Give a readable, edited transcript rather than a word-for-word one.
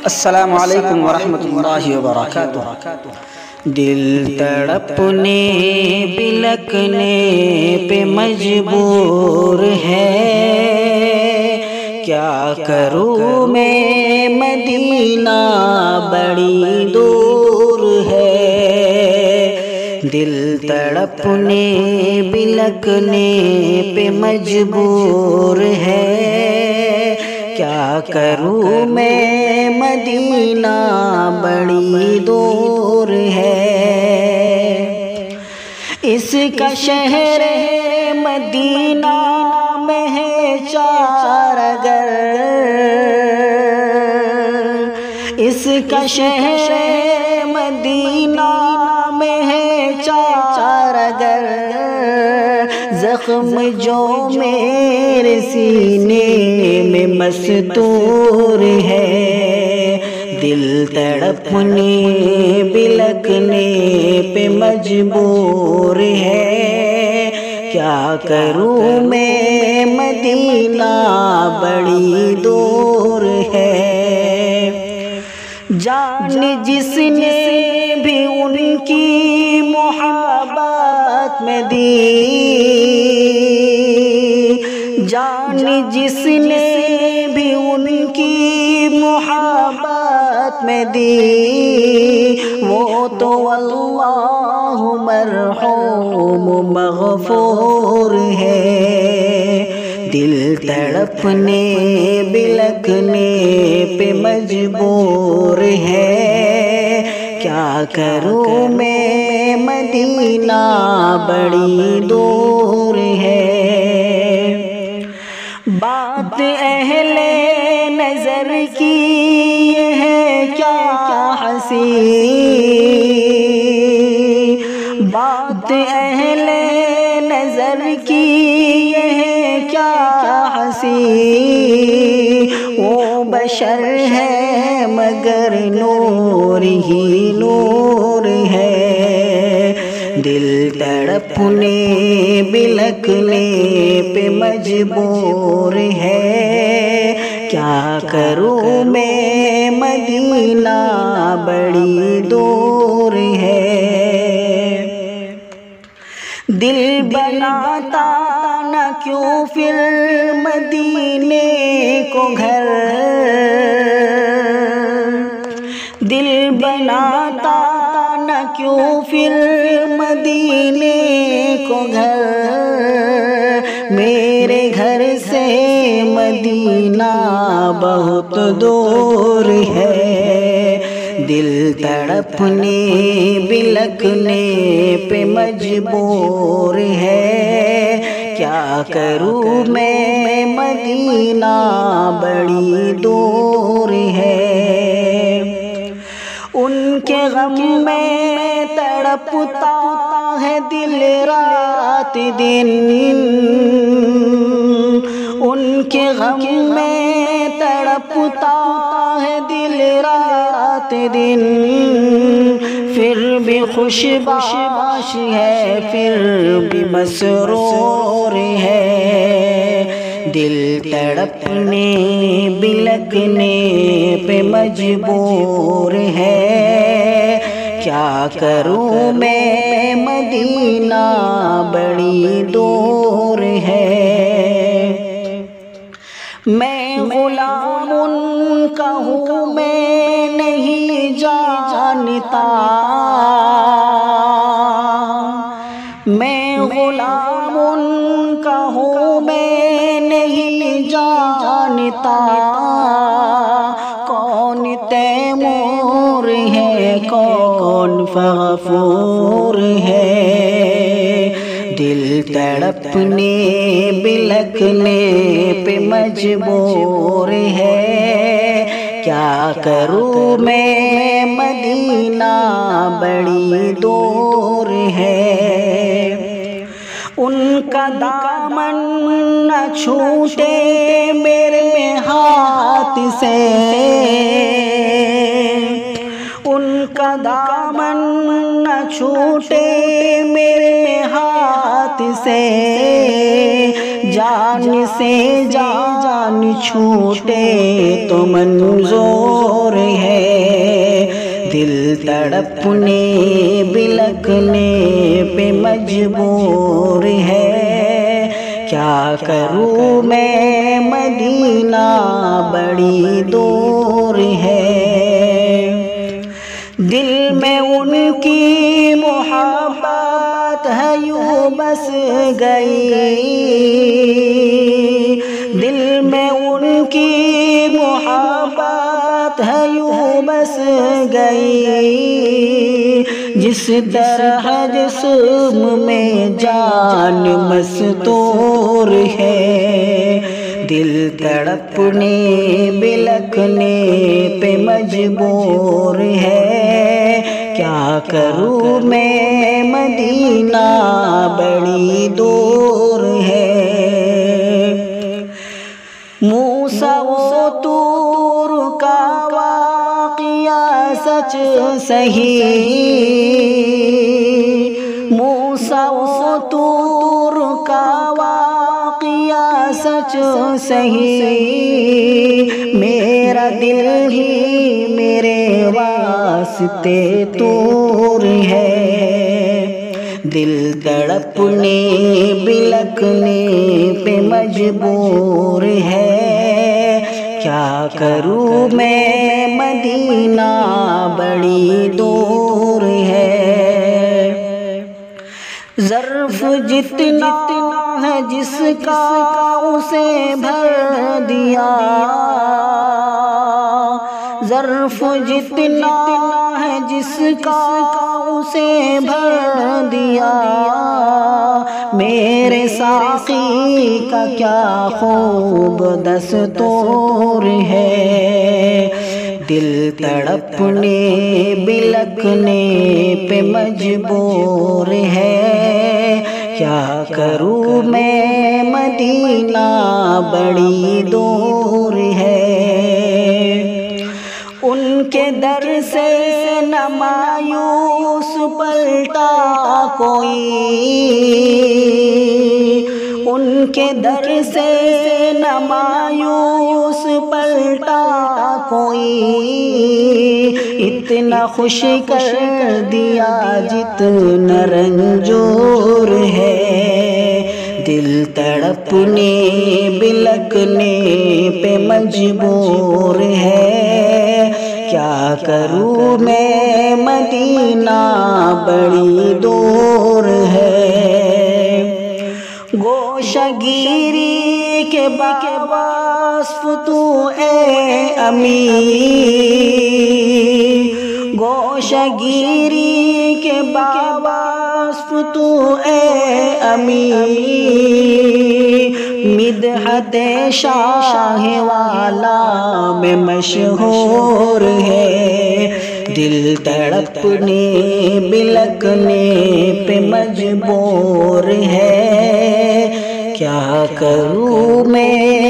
السلام علیکم ورحمۃ اللہ وبرکاتہ۔ دل تڑپنے بلکنے پہ مجبور ہے، کیا کروں میں مدینہ بڑی دور ہے۔ دل تڑپنے بلکنے پہ مجبور ہے، کیا کروں میں مدینہ بڑی دور ہے۔ اس کا شہر مدینہ میں ہے چار گر، اس کا شہر مدینہ میں ہے چار گر، زخم جو میرے سینے میں مستور ہے۔ دل تڑپنے بلکنے پہ مجبور ہے، کیا کروں میں مدینہ بڑی دور ہے۔ جان جس نے بھی ان کی محبت میں دی، جان جس نے بھی ان کی محبت میں دی، وہ تو اللہ مرحوم مغفور ہے۔ دل تڑپنے بلکنے پہ مجبور ہے، کیا کروں میں مدینہ بڑی دور ہے۔ بات اہل نظر کی یہ ہے کیا حسین، بات اہل نظر کی یہ ہے کیا حسین، وہ بشر ہے مگر نور ہی نور ہے۔ دل تڑپنے بلکنے پہ مجبور ہے، کیا کروں میں مدینہ بڑی دور ہے۔ دل بناتا نہ کیوں پھر مدینے کو گھر، دل بناتا نہ کیوں پھر مدینے کو گھر، میرے گھر سے مدینہ بہت دور ہے۔ دل تڑپنے بلکنے پہ مجبور ہے، کیا کروں میں مدینہ بڑی دور ہے۔ ان کے غم میں تڑپتا ہے دل رات دن، ان کے غم میں تڑپتا ہے دل رات دن، پھر بھی خوش باش ہے پھر بھی مسرور ہے۔ دل تڑپنے بلکنے پہ مجبور ہے، کیا کروں میں مدینہ بڑی دور ہے۔ میں غلام ان کا ہوں میں نہیں جانتا، میں غلام ان کا ہوں میں نہیں جانتا، کون تیمور ہے کون غفور ہے۔ دل تڑپنے بلکنے پہ مجبور ہے، کیا کروں میں مدینہ بڑی دور ہے۔ ان کا دامن نہ چھوٹے میرے ہاتھ سے، ان کا دامن نہ چھوٹے میرے ہاتھ سے، جان سے جان چھوٹے تو منظور ہے، دل تڑپنے بلکنے پہ مجبور ہے، کیا کروں میں مدینہ بڑی دور ہے، دل میں ان کی محبت ہے یوں بس گئی، دل میں ان کی محبت ہے یوں بس گئی، جس طرح جسم میں جان مستور ہے، دل تڑپنے بلکنے پہ مجبور ہے، کیا کروں میں مدینہ بڑی دور ہے، موسیٰ و طور کا واقعہ سچ صحیح، موسیٰ و طور کا واقعہ سچ صحیح، میرا دل ہی میرے واسطے طور ہے، دل تڑپنے بلکنے پہ مجبور ہے، کیا کروں میں مدینہ بڑی دور ہے، ظرف جتنا ہے جس کا اسے بھر دیا، ظرف جتنا ہے جس کا اسے بھر دیا، میرے ساقی کا کیا خوب دستور ہے، دل تڑپنے بلکنے پہ مجبور ہے، کیا کروں میں مدینہ بڑی دور ہے، ان کے در سے نہ مایوس پلٹا کوئی، ان کے در سے نہ مایوس پلٹا کوئی، اتنا خوش کر دیا جتنا رنجور ہے، دل تڑپنے بلکنے پہ مجبور ہے، کیا کروں میں مدینہ بڑی دور ہے، گوشہ گیری کے وصف تو اے امیر، گوشہ گیری کے وصف تو اے امیر، مدحت شاہ والا میں مشہور ہے، دل تڑپنے بلکنے پہ مجبور ہے، کیا کروں میں